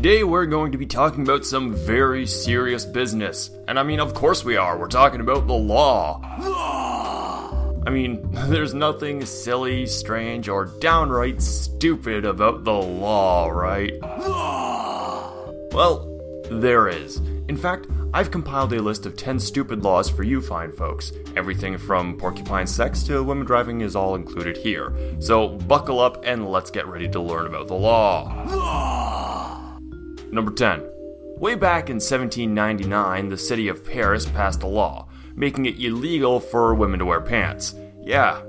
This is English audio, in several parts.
Today we're going to be talking about some very serious business. And I mean, of course we are. We're talking about the law. I mean, there's nothing silly, strange, or downright stupid about the law, right? Well, there is. In fact, I've compiled a list of 10 stupid laws for you fine folks. Everything from porcupine sex to women driving is all included here. So buckle up and let's get ready to learn about the law. Number 10. Way back in 1799, the city of Paris passed a law, making it illegal for women to wear pants. Yeah,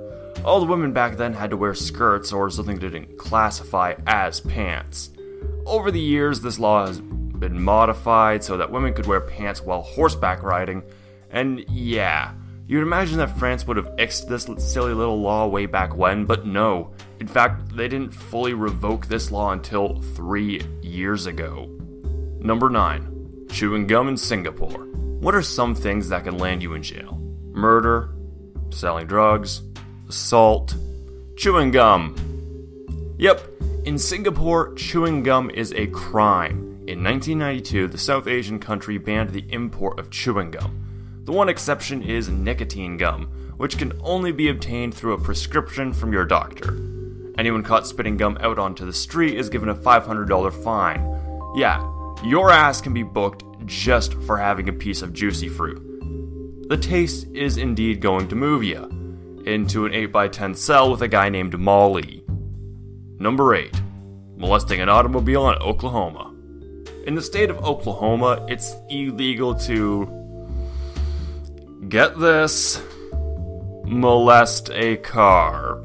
all the women back then had to wear skirts or something that didn't classify as pants. Over the years, this law has been modified so that women could wear pants while horseback riding, and yeah, you'd imagine that France would have ixed this silly little law way back when, but no. In fact, they didn't fully revoke this law until 3 years ago. Number 9. Chewing gum in Singapore. What are some things that can land you in jail? Murder, selling drugs, assault, chewing gum. Yep, in Singapore, chewing gum is a crime. In 1992, the South Asian country banned the import of chewing gum. The one exception is nicotine gum, which can only be obtained through a prescription from your doctor. Anyone caught spitting gum out onto the street is given a $500 fine. Yeah, your ass can be booked just for having a piece of juicy fruit. The taste is indeed going to move ya into an 8x10 cell with a guy named Molly. Number 8. Molesting an automobile in Oklahoma. In the state of Oklahoma, it's illegal to, get this, molest a car.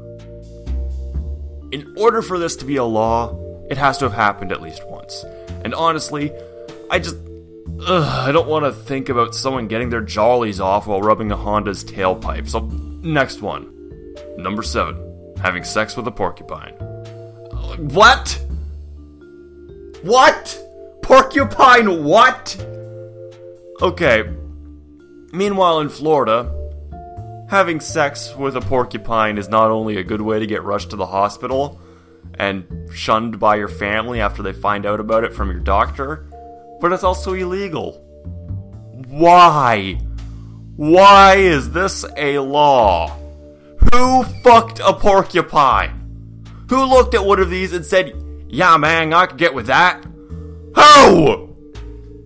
In order for this to be a law, it has to have happened at least once. And honestly, I don't want to think about someone getting their jollies off while rubbing a Honda's tailpipe. So, next one. Number 7. Having sex with a porcupine. What? What? Porcupine what? Okay. Meanwhile in Florida, having sex with a porcupine is not only a good way to get rushed to the hospital and shunned by your family after they find out about it from your doctor, but it's also illegal. Why? Why is this a law? Who fucked a porcupine? Who looked at one of these and said, yeah man, I could get with that? Who?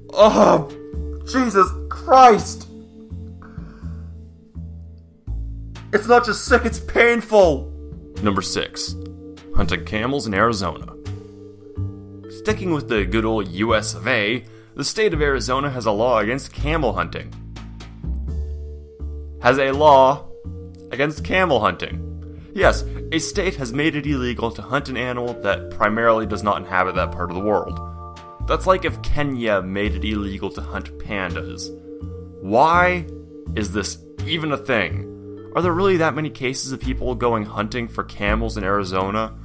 Oh, Jesus Christ. It's not just sick, it's painful. Number 6. Hunting camels in Arizona. Sticking with the good old US of A, the state of Arizona has a law against camel hunting. Yes, a state has made it illegal to hunt an animal that primarily does not inhabit that part of the world. That's like if Kenya made it illegal to hunt pandas. Why is this even a thing? Are there really that many cases of people going hunting for camels in Arizona?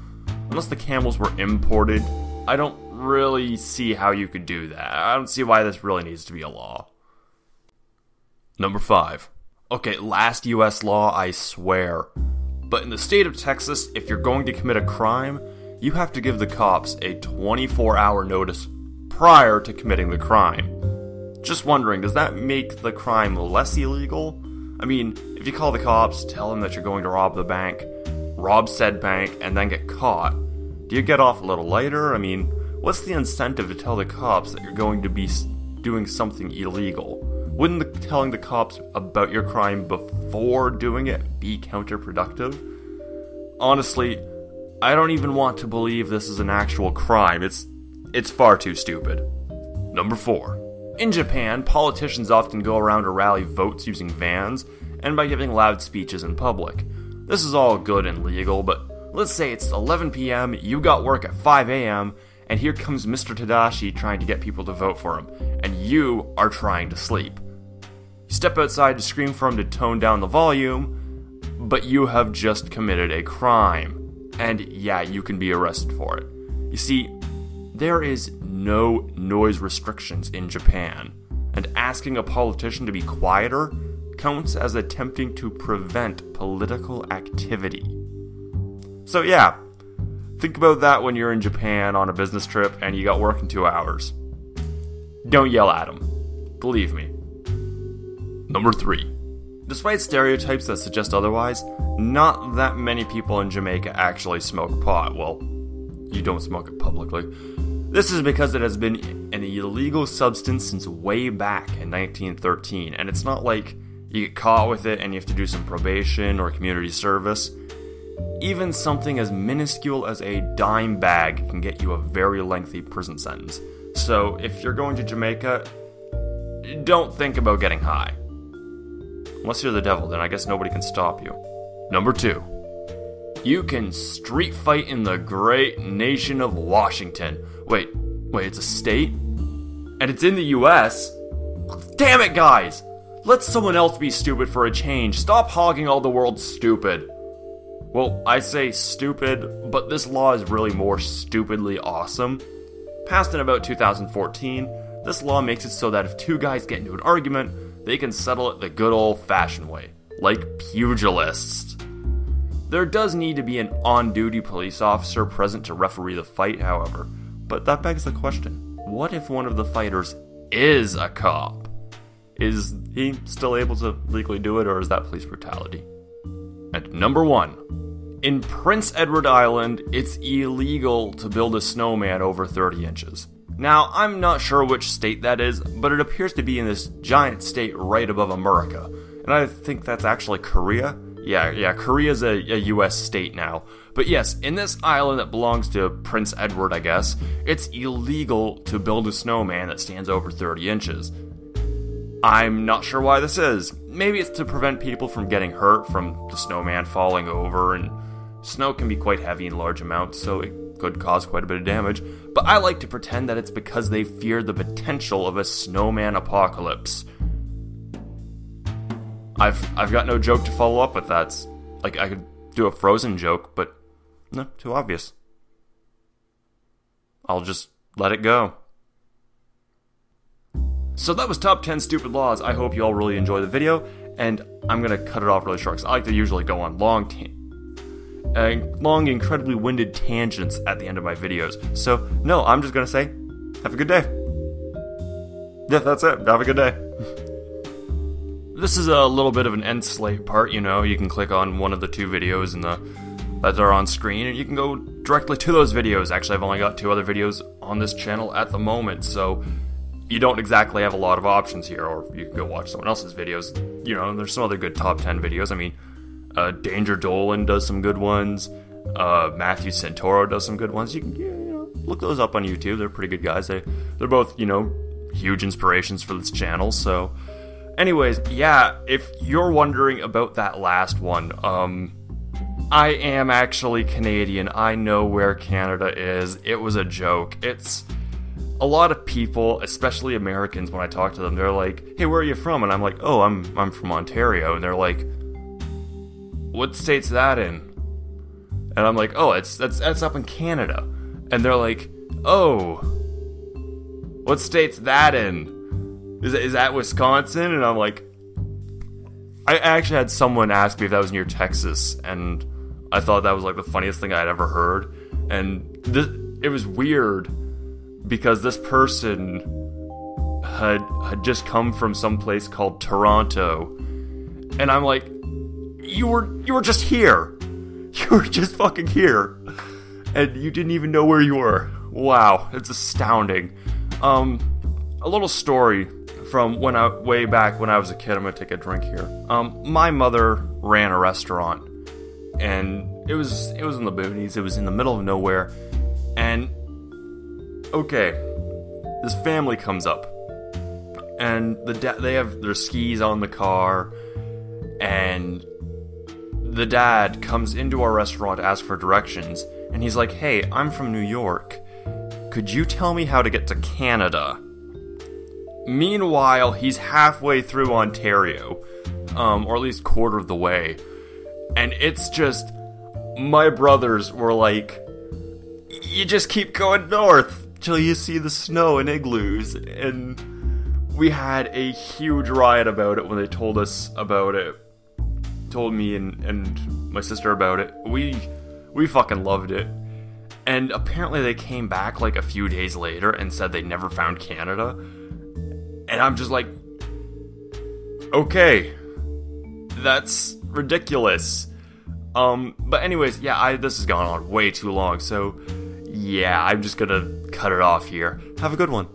Unless the camels were imported, I don't really see how you could do that. I don't see why this really needs to be a law. Number 5. Okay, last US law, I swear. But in the state of Texas, if you're going to commit a crime, you have to give the cops a 24-hour notice prior to committing the crime. Just wondering, does that make the crime less illegal? I mean, if you call the cops, tell them that you're going to rob the bank, rob said bank, and then get caught, do you get off a little lighter? I mean, what's the incentive to tell the cops that you're going to be doing something illegal? Wouldn't telling the cops about your crime before doing it be counterproductive? Honestly, I don't even want to believe this is an actual crime. It's far too stupid. Number 4. In Japan, politicians often go around to rally votes using vans and by giving loud speeches in public. This is all good and legal, but let's say it's 11 p.m., you got work at 5 a.m., and here comes Mr. Tadashi trying to get people to vote for him, and you are trying to sleep. You step outside to scream for him to tone down the volume, but you have just committed a crime. And yeah, you can be arrested for it. You see, there is no noise restrictions in Japan, and asking a politician to be quieter counts as attempting to prevent political activity. So yeah, Think about that when you're in Japan on a business trip and you got work in 2 hours. Don't yell at them. Believe me. Number 3. Despite stereotypes that suggest otherwise, not that many people in Jamaica actually smoke pot. Well, you don't smoke it publicly. This is because it has been an illegal substance since way back in 1913, and it's not like you get caught with it and you have to do some probation or community service. Even something as minuscule as a dime bag can get you a very lengthy prison sentence. So if you're going to Jamaica, don't think about getting high. Unless you're the devil, then I guess nobody can stop you. Number 2. You can street fight in the great nation of Washington. Wait, it's a state? And it's in the US? Damn it, guys! Let someone else be stupid for a change. Stop hogging all the world stupid. Well, I say stupid, but this law is really more stupidly awesome. Passed in about 2014, this law makes it so that if 2 guys get into an argument, they can settle it the good old-fashioned way, like pugilists. There does need to be an on-duty police officer present to referee the fight, however, but that begs the question, what if one of the fighters is a cop? Is he still able to legally do it, or is that police brutality? And number 1. In Prince Edward Island, it's illegal to build a snowman over 30 inches. Now, I'm not sure which state that is, but it appears to be in this giant state right above America. And I think that's actually Korea. Yeah, Korea's a US state now. But yes, in this island that belongs to Prince Edward, I guess, it's illegal to build a snowman that stands over 30 inches. I'm not sure why this is. Maybe it's to prevent people from getting hurt from the snowman falling over, and snow can be quite heavy in large amounts, so it could cause quite a bit of damage. But I like to pretend that it's because they fear the potential of a snowman apocalypse. I've got no joke to follow up with that. Like, I could do a Frozen joke, but no, too obvious. I'll just let it go. So that was top 10 stupid laws. I hope you all really enjoy the video, and I'm gonna cut it off really short, because I like to usually go on long, incredibly winded tangents at the end of my videos. So, no, I'm just gonna say, have a good day. Yeah, that's it. Have a good day. This is a little bit of an end slate part, you know. You can click on one of the 2 videos that are on screen, and you can go directly to those videos. Actually, I've only got 2 other videos on this channel at the moment, so you don't exactly have a lot of options here, or you can go watch someone else's videos. You know, there's some other good top 10 videos. I mean, Danger Dolan does some good ones. Matthew Santoro does some good ones. You can look those up on YouTube. They're pretty good guys. They're both, huge inspirations for this channel. So, anyways, yeah, if you're wondering about that last one, I am actually Canadian. I know where Canada is. It was a joke. It's a lot of people, especially Americans, when I talk to them, they're like, "Hey, where are you from?" And I'm like, "Oh, I'm from Ontario." And they're like, "What state's that in?" And I'm like, "Oh, that's up in Canada." And they're like, "Oh, what state's that in? Is that Wisconsin?" And I'm like, I actually had someone ask me if that was near Texas, and I thought that was like the funniest thing I'd ever heard. And it was weird because this person had just come from some place called Toronto, and I'm like, you were just here. You were just fucking here, and you didn't even know where you were. Wow, it's astounding. A little story from way back when I was a kid. I'm gonna take a drink here. My mother ran a restaurant, and it was in the boonies. It was in the middle of nowhere, and okay, this family comes up, and they have their skis on the car, and the dad comes into our restaurant to ask for directions, and he's like, "Hey, I'm from New York. Could you tell me how to get to Canada?" Meanwhile, he's halfway through Ontario, or at least quarter of the way, and it's just, my brothers were like, "You just keep going north till you see the snow and igloos," and we had a huge riot about it when they told us about it. Told me and my sister about it. We fucking loved it. And apparently they came back like a few days later and said they never found Canada. And I'm just like, okay, that's ridiculous. But anyways, yeah, this has gone on way too long, so yeah, I'm just gonna cut it off here. Have a good one.